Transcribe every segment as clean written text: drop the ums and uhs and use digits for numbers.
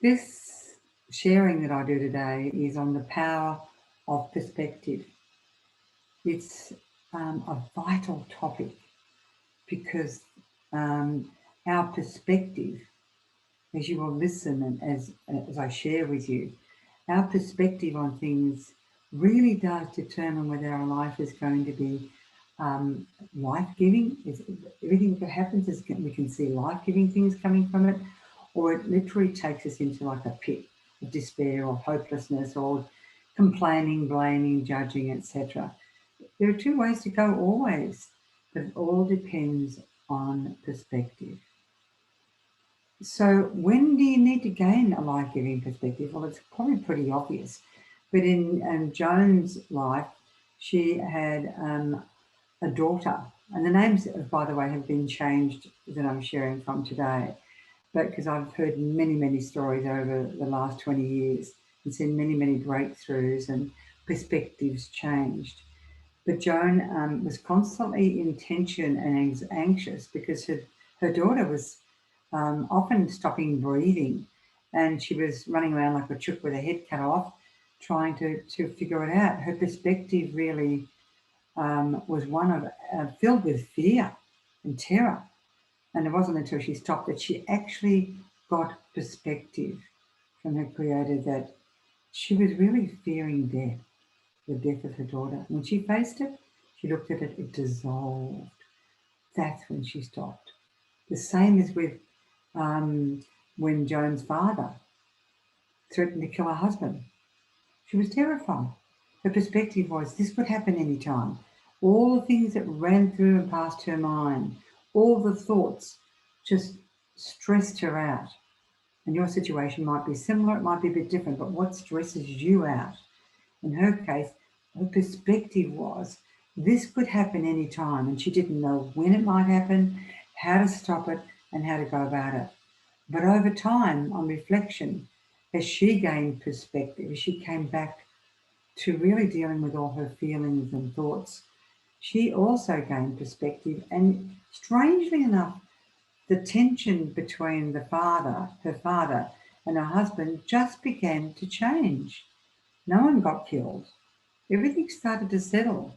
This sharing that I do today is on the power of perspective. It's a vital topic because um, our perspective, as you will listen and as I share with you, our perspective on things really does determine whether our life is going to be life-giving. Everything that happens is we can see life-giving things coming from it, or it literally takes us into like a pit of despair or hopelessness or complaining, blaming, judging, etc. There are two ways to go always, but it all depends on perspective. So when do you need to gain a life-giving perspective? Well, it's probably pretty obvious. But in Joan's life, she had a daughter. And the names, by the way, have been changed that I'm sharing from today. But because I've heard many, many stories over the last 20 years and seen many, many breakthroughs and perspectives changed. But Joan was constantly in tension and anxious because her daughter was often stopping breathing, and she was running around like a chook with her head cut off, trying to figure it out. Her perspective really was one of filled with fear and terror. And it wasn't until she stopped that she actually got perspective from her creator that she was really fearing death, the death of her daughter. When she faced it, she looked at it, it dissolved. That's when she stopped. The same as with when Joan's father threatened to kill her husband. She was terrified. Her perspective was this could happen any time. All the things that ran through and past her mind, all the thoughts just stressed her out. And your situation might be similar, it might be a bit different, but what stresses you out? In her case, her perspective was this could happen any time, and she didn't know when it might happen, how to stop it, and how to go about it. But over time, on reflection, as she gained perspective, as she came back to really dealing with all her feelings and thoughts, she also gained perspective. And strangely enough, the tension between her father, and her husband just began to change. No one got killed. Everything started to settle,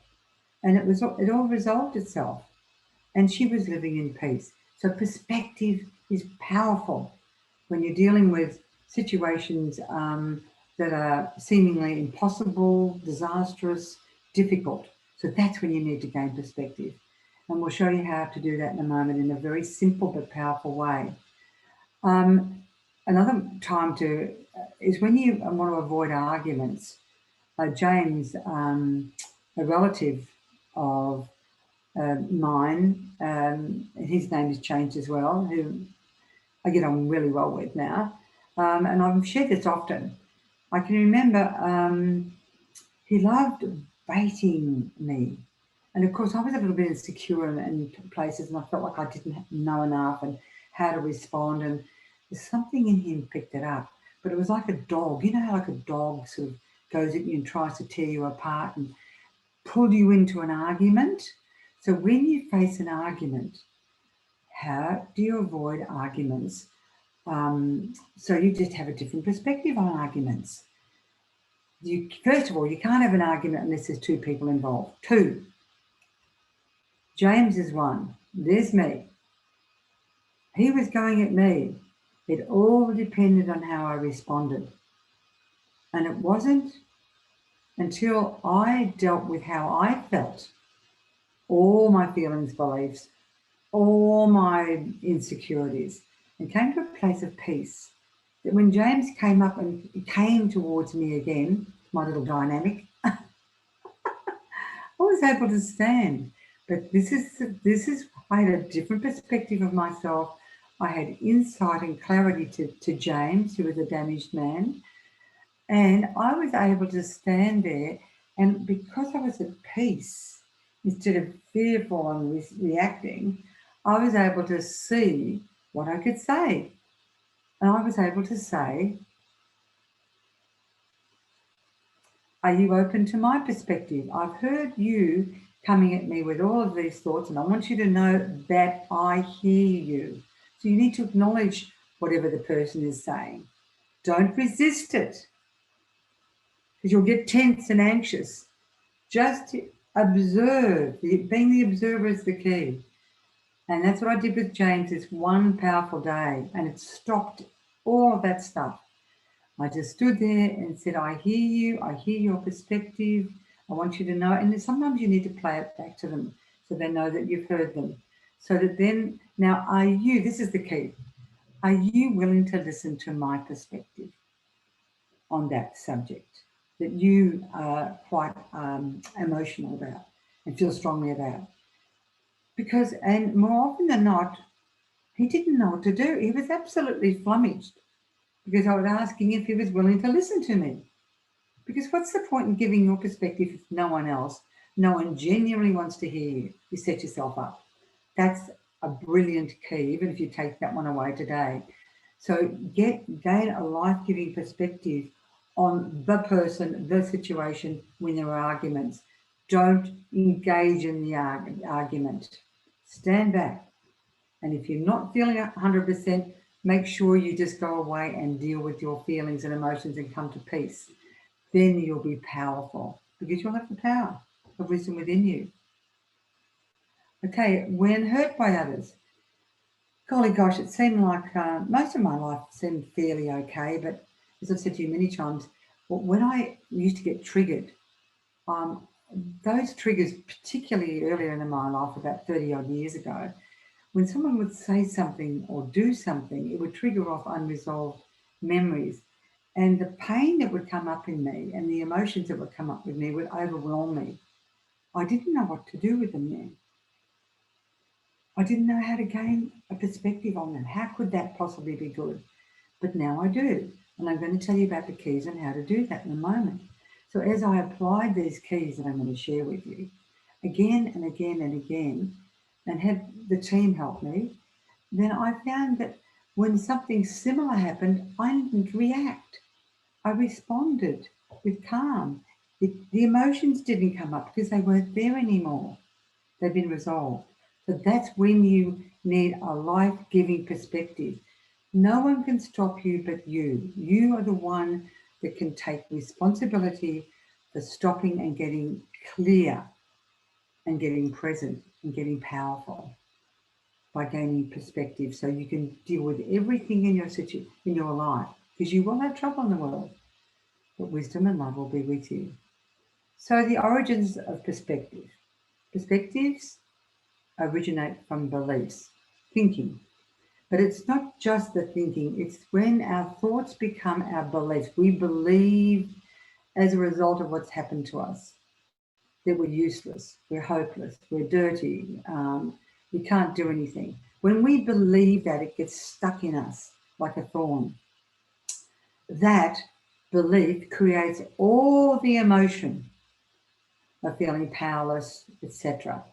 and it all resolved itself. And she was living in peace. So perspective is powerful when you're dealing with situations that are seemingly impossible, disastrous, difficult. So that's when you need to gain perspective. And we'll show you how to do that in a moment in a very simple but powerful way. Another time is when you want to avoid arguments. James, a relative of mine, his name has changed as well, who I get on really well with now, and I've shared this often. I can remember he loved baiting me. And of course, I was a little bit insecure in places, and I felt like I didn't know enough and how to respond. And there's something in him picked it up. But it was like a dog. You know how like a dog sort of goes at you and tries to tear you apart and pull you into an argument? So when you face an argument, how do you avoid arguments? So you just have a different perspective on arguments. First of all, you can't have an argument unless there's two people involved. Two. James is one. There's me. He was going at me. It all depended on how I responded. And it wasn't until I dealt with how I felt, all my feelings, beliefs, all my insecurities, and came to a place of peace, that when James came up and came towards me again, my little dynamic, I was able to stand. But I had a different perspective of myself. I had insight and clarity to James, who was a damaged man. And I was able to stand there, and because I was at peace, instead of fearful and reacting, I was able to see what I could say. And I was able to say, are you open to my perspective? I've heard you coming at me with all of these thoughts, and I want you to know that I hear you. So you need to acknowledge whatever the person is saying. Don't resist it, because you'll get tense and anxious. Just observe. Being the observer is the key. And that's what I did with James this one powerful day, and it stopped all of that stuff. I just stood there and said, I hear you, I hear your perspective, I want you to know. And sometimes you need to play it back to them so they know that you've heard them. So that then, now are you, this is the key, are you willing to listen to my perspective on that subject that you are quite emotional about and feel strongly about? Because, and more often than not, he didn't know what to do. He was absolutely flummoxed because I was asking if he was willing to listen to me. Because what's the point in giving your perspective if no one genuinely wants to hear you? You set yourself up. That's a brilliant key, even if you take that one away today. So gain a life-giving perspective on the person, the situation when there are arguments. Don't engage in the argument. Stand back. And if you're not feeling 100%, make sure you just go away and deal with your feelings and emotions and come to peace. Then you'll be powerful because you'll have the power of wisdom within you. Okay, when hurt by others, golly gosh, it seemed like most of my life seemed fairly okay, but as I've said to you many times, when I used to get triggered, those triggers, particularly earlier in my life, about 30 odd years ago, when someone would say something or do something, it would trigger off unresolved memories. And the pain that would come up in me and the emotions that would come up with me would overwhelm me. I didn't know what to do with them then. I didn't know how to gain a perspective on them. How could that possibly be good? But now I do. And I'm going to tell you about the keys and how to do that in a moment. So as I applied these keys that I'm going to share with you again and again and again, and had the team help me, then I found that when something similar happened, I didn't react. I responded with calm. The emotions didn't come up because they weren't there anymore. They've been resolved. So that's when you need a life-giving perspective. No one can stop you but you. You are the one that can take responsibility for stopping and getting clear and getting present and getting powerful by gaining perspective, so you can deal with everything in your life, because you will have trouble in the world, but wisdom and love will be with you. So the origins of perspective. Perspectives originate from beliefs, thinking. But it's not just the thinking, it's when our thoughts become our beliefs. We believe as a result of what's happened to us that we're useless, we're hopeless, we're dirty, we can't do anything. When we believe that, it gets stuck in us like a thorn. That belief creates all the emotion of feeling powerless, etc.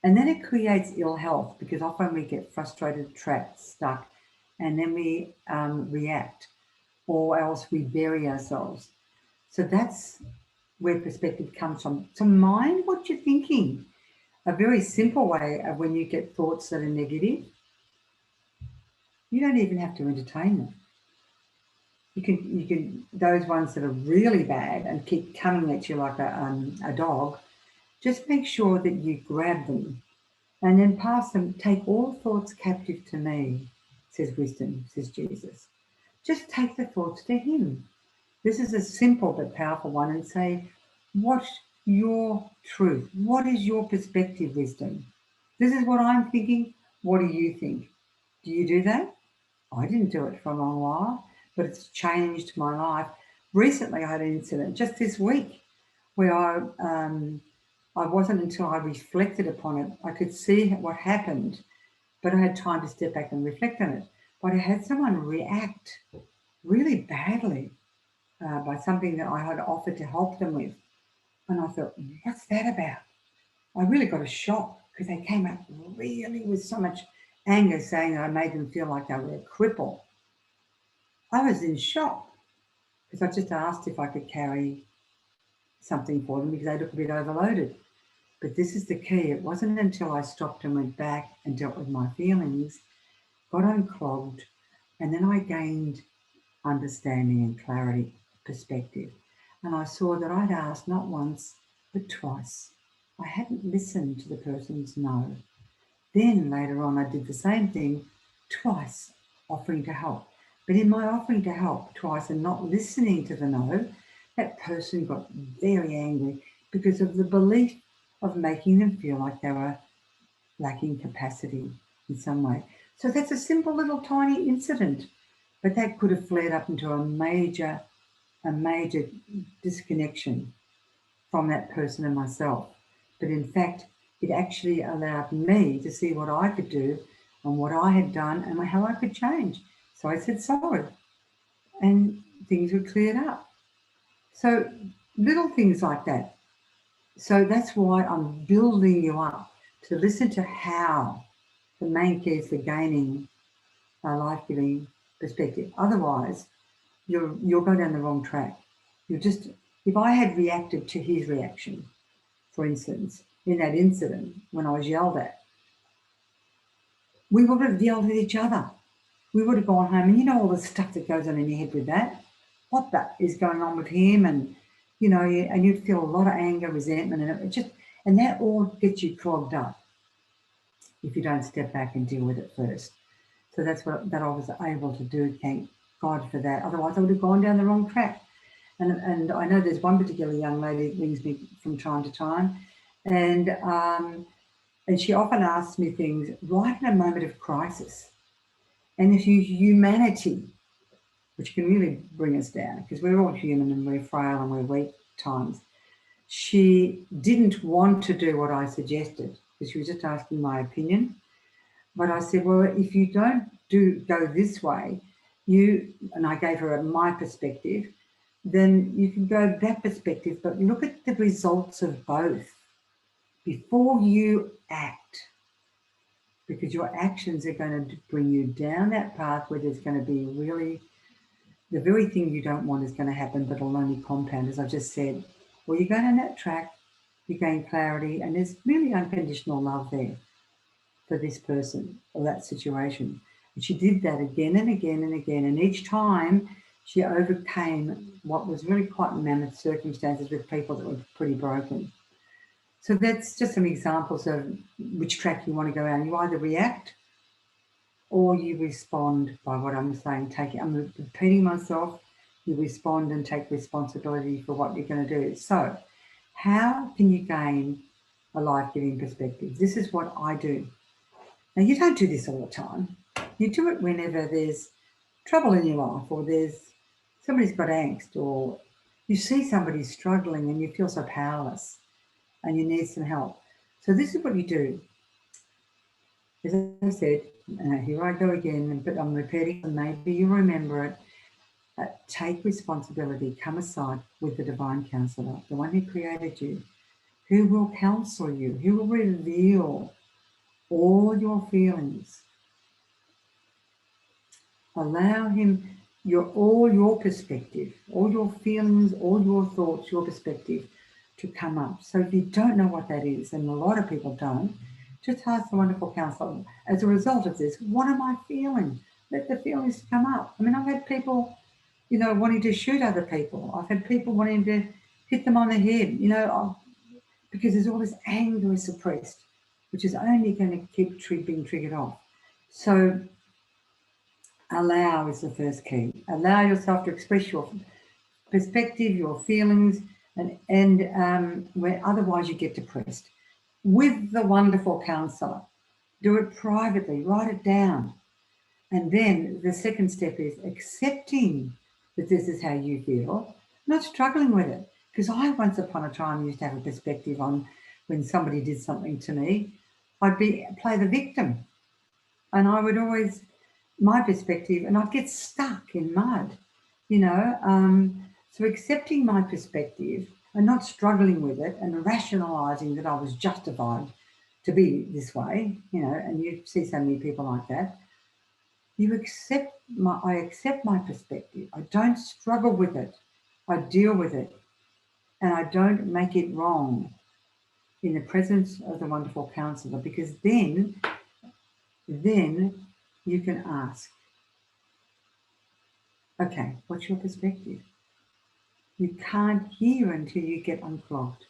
And then it creates ill health because often we get frustrated, trapped, stuck, and then we react, or else we bury ourselves. So that's where perspective comes from. So mind what you're thinking. A very simple way of when you get thoughts that are negative, you don't even have to entertain them. You can those ones that are really bad and keep coming at you like a dog, just make sure that you grab them and then pass them. Take all thoughts captive to me, says wisdom, says Jesus. Just take the thoughts to him. This is a simple but powerful one, and say, what's your truth? What is your perspective, wisdom? This is what I'm thinking. What do you think? Do you do that? I didn't do it for a long while, but it's changed my life. Recently, I had an incident just this week where I wasn't until I reflected upon it. I could see what happened, but I had time to step back and reflect on it. But I had someone react really badly by something that I had offered to help them with. And I thought, what's that about? I really got a shock because they came up really with so much anger, saying that I made them feel like they were a cripple. I was in shock because I just asked if I could carry something for them because they looked a bit overloaded. But this is the key. It wasn't until I stopped and went back and dealt with my feelings, got unclogged, and then I gained understanding and clarity perspective. And I saw that I'd asked not once, but twice. I hadn't listened to the person's no. Then later on, I did the same thing twice, offering to help. But in my offering to help twice and not listening to the no, that person got very angry because of the belief of making them feel like they were lacking capacity in some way. So that's a simple little tiny incident, but that could have flared up into a major disconnection from that person and myself. But in fact, it actually allowed me to see what I could do and what I had done and how I could change. So I said sorry, and things were cleared up. So little things like that. So that's why I'm building you up to listen to how the main key is for gaining a life-giving perspective. Otherwise, you'll go down the wrong track. You just, if I had reacted to his reaction, for instance, in that incident when I was yelled at, we would have yelled at each other. We would have gone home, and you know all the stuff that goes on in your head with that. What that is going on with him, and and you'd feel a lot of anger, resentment, and that all gets you clogged up if you don't step back and deal with it first. So that's what that I was able to do. Thank God for that. Otherwise, I would have gone down the wrong track. And I know there's one particular young lady that rings me from time to time, and she often asks me things right in a moment of crisis. And if humanity, which can really bring us down, because we're all human and we're frail and we're weak at times, she didn't want to do what I suggested because she was just asking my opinion. But I said, well, if you don't go this way, and I gave her my perspective, then you can go that perspective, but look at the results of both before you act, because your actions are going to bring you down that path where there's going to be really the very thing you don't want is going to happen, but it'll only compound, as I just said. Well, you go down that track, you gain clarity, and there's really unconditional love there for this person or that situation. And she did that again and again and again. And each time she overcame what was really quite mammoth circumstances with people that were pretty broken. So that's just some examples of which track you want to go down. You either react or you respond by what I'm saying. I'm repeating myself. You respond and take responsibility for what you're going to do. So how can you gain a life-giving perspective? This is what I do. Now, you don't do this all the time. You do it whenever there's trouble in your life, or somebody's got angst, or you see somebody struggling and you feel so powerless and you need some help. So this is what you do. As I said, here I go again, but I'm repeating, and maybe you remember it. Take responsibility, come aside with the divine counselor, the one who created you, who will counsel you, who will reveal all your feelings. Allow him all your perspective, all your feelings, all your thoughts, your perspective to come up. So if you don't know what that is, and a lot of people don't, just ask the wonderful counselor. As a result of this, what am I feeling? Let the feelings come up. I mean, I've had people, wanting to shoot other people. I've had people wanting to hit them on the head, because there's all this anger is suppressed, which is only going to keep being triggered off. So allow is the first key. Allow yourself to express your perspective, your feelings, and where otherwise you get depressed. With the wonderful counsellor, do it privately, write it down. And then the second step is accepting that this is how you feel, not struggling with it. Because I once upon a time used to have a perspective on when somebody did something to me, I'd play the victim. And I would always, my perspective, and I'd get stuck in mud, So accepting my perspective and not struggling with it and rationalising that I was justified to be this way, and you see so many people like that. I accept my perspective. I don't struggle with it. I deal with it. And I don't make it wrong in the presence of the wonderful counsellor, because then you can ask. Okay, what's your perspective? You can't hear until you get unclogged.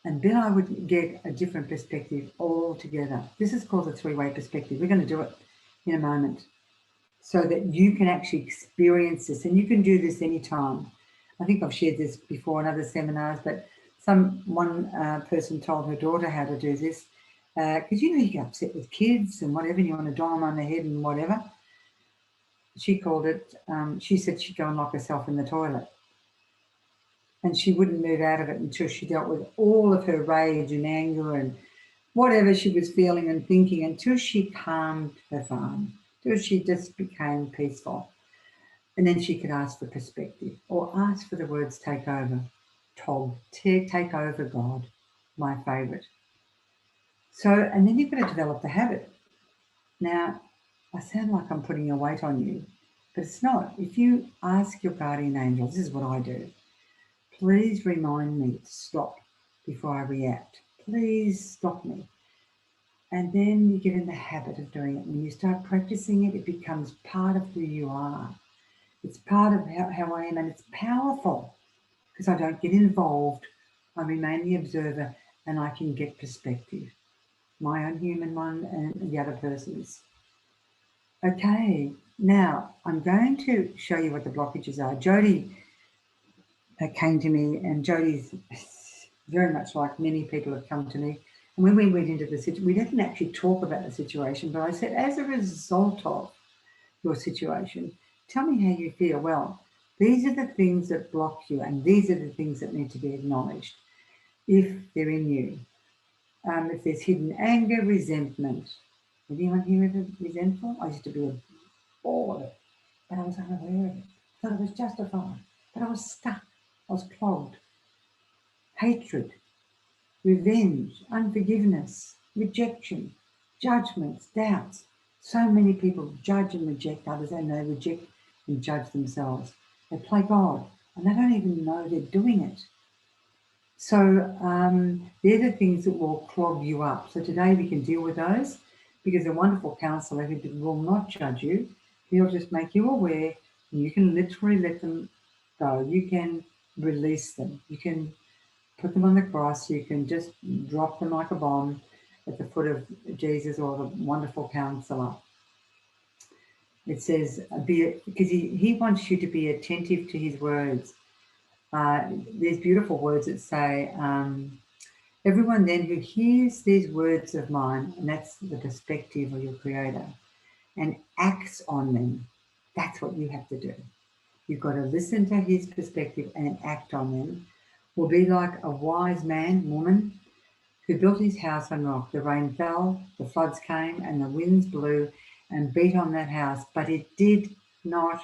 And then I would get a different perspective altogether. This is called the three-way perspective. We're going to do it in a moment so that you can actually experience this. And you can do this anytime. I think I've shared this before in other seminars, but one person told her daughter how to do this. Because you get upset with kids and whatever, and you want to dime on the head and whatever. She called it, she said she'd go and lock herself in the toilet. And she wouldn't move out of it until she dealt with all of her rage and anger and whatever she was feeling and thinking, until she calmed her farm, until she just became peaceful. And then she could ask for perspective or ask for the words take over. Tog, take over, God, my favourite. So, and then you've got to develop the habit. Now, I sound like I'm putting a weight on you, but it's not. If you ask your guardian angel, this is what I do. Please remind me to stop before I react. Please stop me. And then you get in the habit of doing it. When you start practicing it, it becomes part of who you are. It's part of how I am, and it's powerful because I don't get involved. I remain the observer, and I can get perspective, my own human one and the other person's. Okay, now I'm going to show you what the blockages are. Jody came to me, and Jody's very much like many people have come to me. And when we went into the situation, we didn't actually talk about the situation, but I said, as a result of your situation, tell me how you feel. Well, these are the things that block you, and these are the things that need to be acknowledged if they're in you. If there's hidden anger, resentment. Anyone here ever resentful? I used to be a ball of it, but I was unaware of it. I thought it was justified, but I was stuck. I was clogged. Hatred, revenge, unforgiveness, rejection, judgments, doubts. So many people judge and reject others, and they reject and judge themselves. They play God, and they don't even know they're doing it. So they're the things that will clog you up. So today we can deal with those, because a wonderful counsellor who will not judge you, he'll just make you aware, and you can literally let them go. You can release them. You can put them on the cross. You can just drop them like a bomb at the foot of Jesus or the wonderful counsellor. It says, because he wants you to be attentive to his words. There's beautiful words that say, everyone then who hears these words of mine, and that's the perspective of your creator, and acts on them, that's what you have to do. You've got to listen to his perspective and act on them. Will be like a wise man, woman, who built his house on rock. The rain fell, the floods came, and the winds blew and beat on that house, but it did not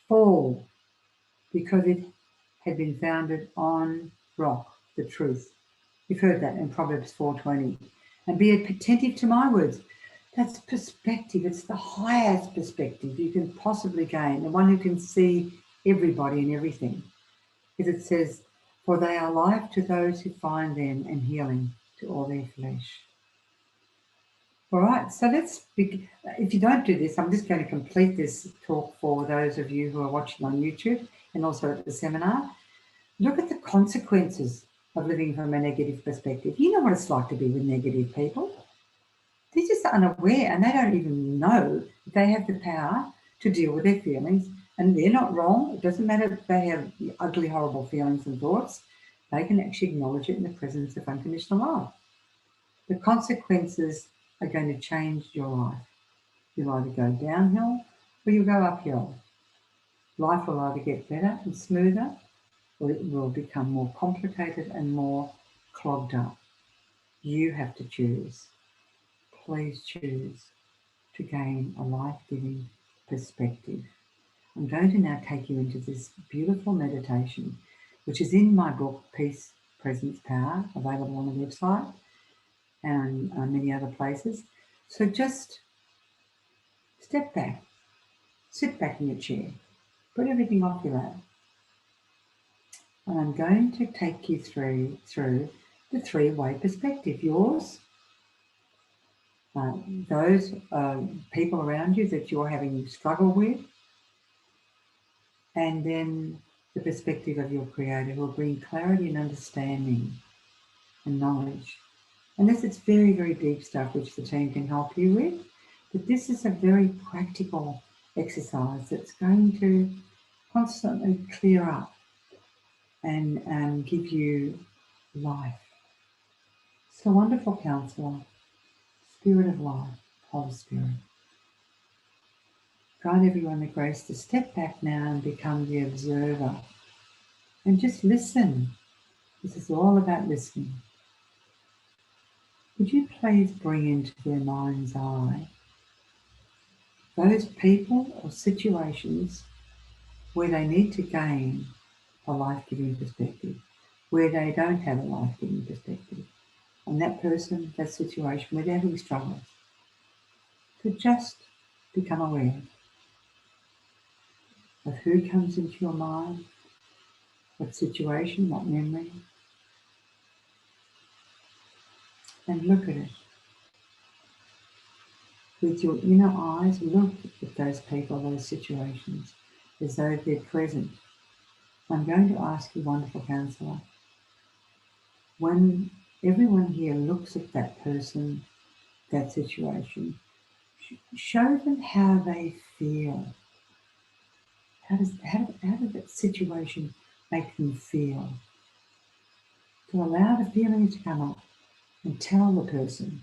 fall, because it had been founded on rock, the truth. You've heard that in Proverbs 4:20. And be attentive to my words. That's perspective. It's the highest perspective you can possibly gain, the one who can see everybody and everything. Because it says, for they are life to those who find them, and healing to all their flesh. All right, so if you don't do this, I'm just going to complete this talk for those of you who are watching on YouTube and also at the seminar. Look at the consequences of living from a negative perspective. You know what it's like to be with negative people. They're just unaware, and they don't even know that they have the power to deal with their feelings, and they're not wrong. It doesn't matter if they have ugly, horrible feelings and thoughts. They can actually acknowledge it in the presence of unconditional love. The consequences are going to change your life. You'll either go downhill or you'll go uphill. Life will either get better and smoother, or it will become more complicated and more clogged up. You have to choose. Please choose to gain a life-giving perspective. I'm going to now take you into this beautiful meditation, which is in my book, Peace, Presence, Power, available on the website and many other places. So just step back, sit back in your chair, put everything off your lap, and I'm going to take you through the three-way perspective. Yours, those people around you that you're having struggle with, and then the perspective of your Creator will bring clarity and understanding and knowledge. Unless it's very, very deep stuff which the team can help you with. But this is a very practical exercise that's going to constantly clear up and give you life. So wonderful counselor, Spirit of life, Holy Spirit. Grant everyone the grace to step back now and become the observer and just listen. This is all about listening. Would you please bring into their mind's eye those people or situations where they need to gain a life-giving perspective, where they don't have a life-giving perspective, and that person, that situation, where they're having struggles, to just become aware of who comes into your mind, what situation, what memory, and look at it. With your inner eyes, look at those people, those situations, as though they're present. I'm going to ask you, wonderful counsellor, when everyone here looks at that person, that situation, show them how they feel. How does that situation make them feel? To allow the feelings to come up and tell the person,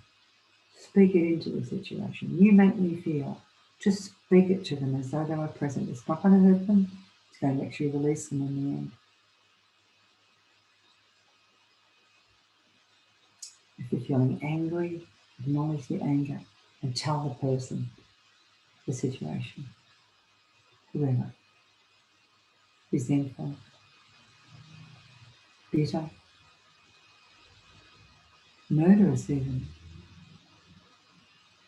speak it into the situation. You make me feel. Just speak it to them as though they were present. It's not going to hurt them. It's going to actually release them in the end. If you're feeling angry, acknowledge the anger and tell the person the situation. Whoever. Resentful, bitter, murderous even.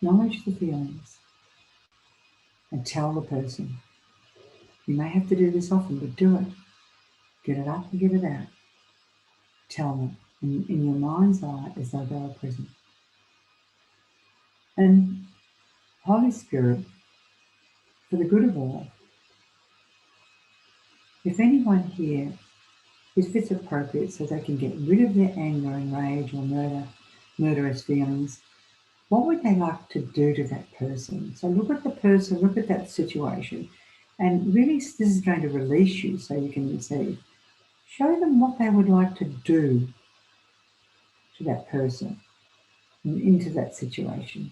Acknowledge the feelings and tell the person. You may have to do this often, but do it. Get it up and get it out. Tell them in your mind's eye as though they are present. And Holy Spirit, for the good of all, if anyone here, if it's appropriate so they can get rid of their anger and rage or murderous feelings, what would they like to do to that person? So look at the person, look at that situation, and really this is going to release you so you can receive. Show them what they would like to do to that person and into that situation.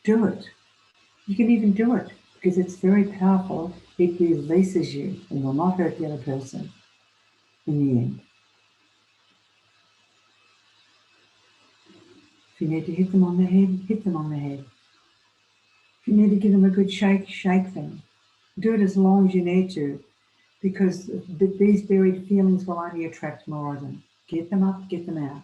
Do it. You can even do it because it's very powerful. It releases you and will not hurt the other person in the end. If you need to hit them on the head, hit them on the head. If you need to give them a good shake, shake them. Do it as long as you need to, because these buried feelings will only attract more of them. Get them up, get them out.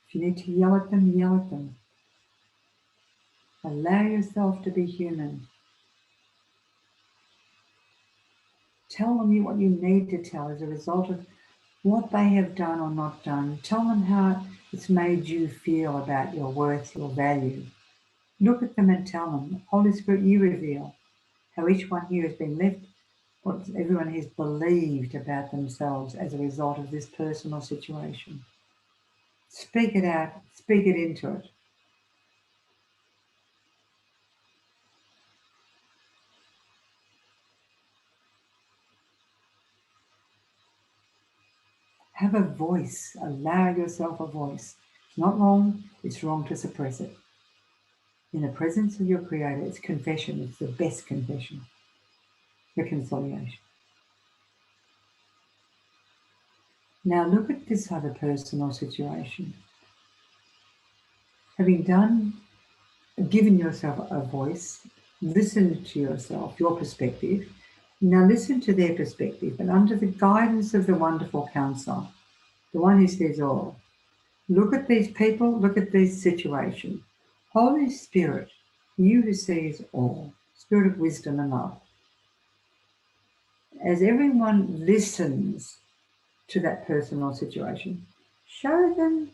If you need to yell at them, yell at them. Allow yourself to be human. Tell them what you need to tell as a result of what they have done or not done. Tell them how it's made you feel about your worth, your value. Look at them and tell them, Holy Spirit, you reveal how each one here has been left, what everyone has believed about themselves as a result of this personal situation. Speak it out, speak it into it. Have a voice, allow yourself a voice. It's not wrong, it's wrong to suppress it. In the presence of your Creator, it's confession, it's the best confession, reconciliation. Now look at this other person or situation. Having given yourself a voice, listen to yourself, your perspective. Now listen to their perspective, and under the guidance of the wonderful counselor, the one who says all, look at these people, look at this situation. Holy Spirit, you who sees all, Spirit of wisdom and love. As everyone listens to that person or situation, show them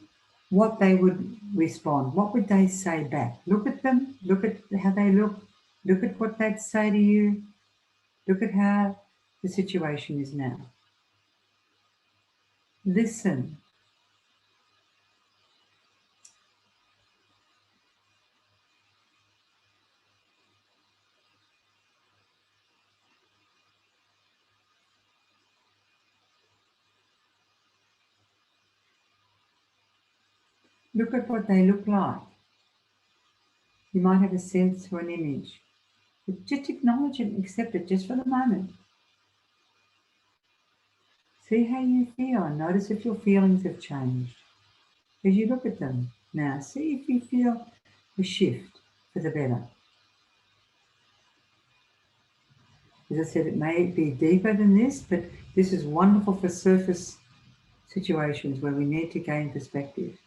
what they would respond. What would they say back? Look at them. Look at how they look. Look at what they'd say to you. Look at how the situation is now. Listen. Look at what they look like. You might have a sense or an image. But just acknowledge it and accept it just for the moment. See how you feel and notice if your feelings have changed. As you look at them now, see if you feel a shift for the better. As I said, it may be deeper than this, but this is wonderful for surface situations where we need to gain perspective.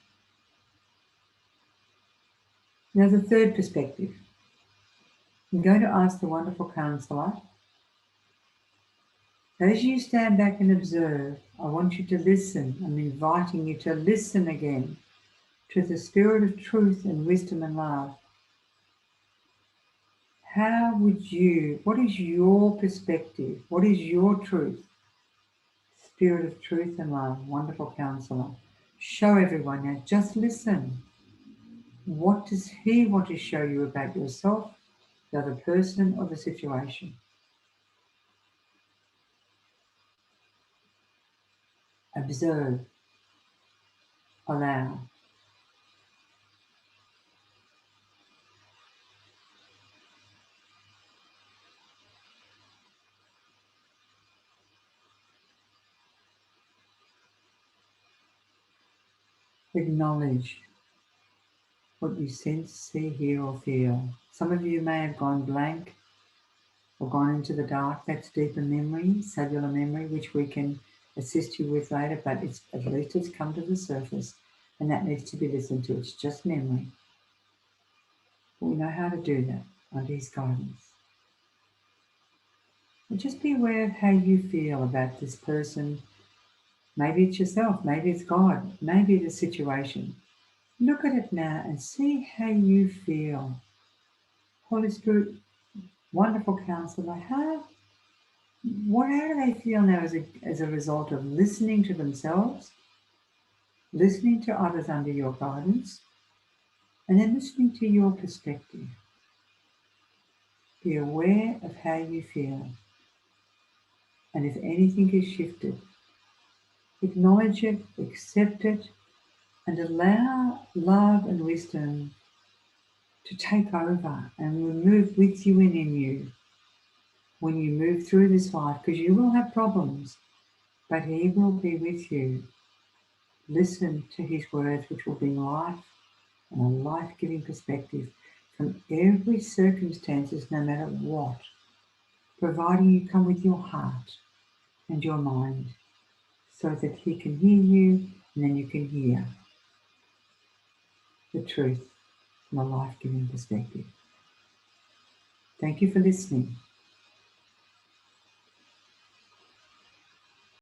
Now, the third perspective. I'm going to ask the wonderful counsellor, as you stand back and observe, I want you to listen. I'm inviting you to listen again to the spirit of truth and wisdom and love. What is your perspective? What is your truth? Spirit of truth and love, wonderful counsellor. Show everyone now, just listen. What does he want to show you about yourself, the other person, or the situation? Observe. Allow. Acknowledge what you sense, see, hear, or feel. Some of you may have gone blank or gone into the dark. That's deeper memory, cellular memory, which we can assist you with later, but at least it's come to the surface, and that needs to be listened to. It's just memory. But we know how to do that under his guidance. And just be aware of how you feel about this person. Maybe it's yourself, maybe it's God, maybe it's a situation. Look at it now and see how you feel. Holy Spirit, wonderful counselor, how do they feel now as a result of listening to themselves, listening to others under your guidance, and then listening to your perspective? Be aware of how you feel. And if anything is shifted, acknowledge it, accept it, and allow love and wisdom to take over and move with you and in you when you move through this life, because you will have problems, but he will be with you. Listen to his words, which will bring life and a life-giving perspective from every circumstances, no matter what, providing you come with your heart and your mind so that he can hear you and then you can hear the truth from a life-giving perspective. Thank you for listening.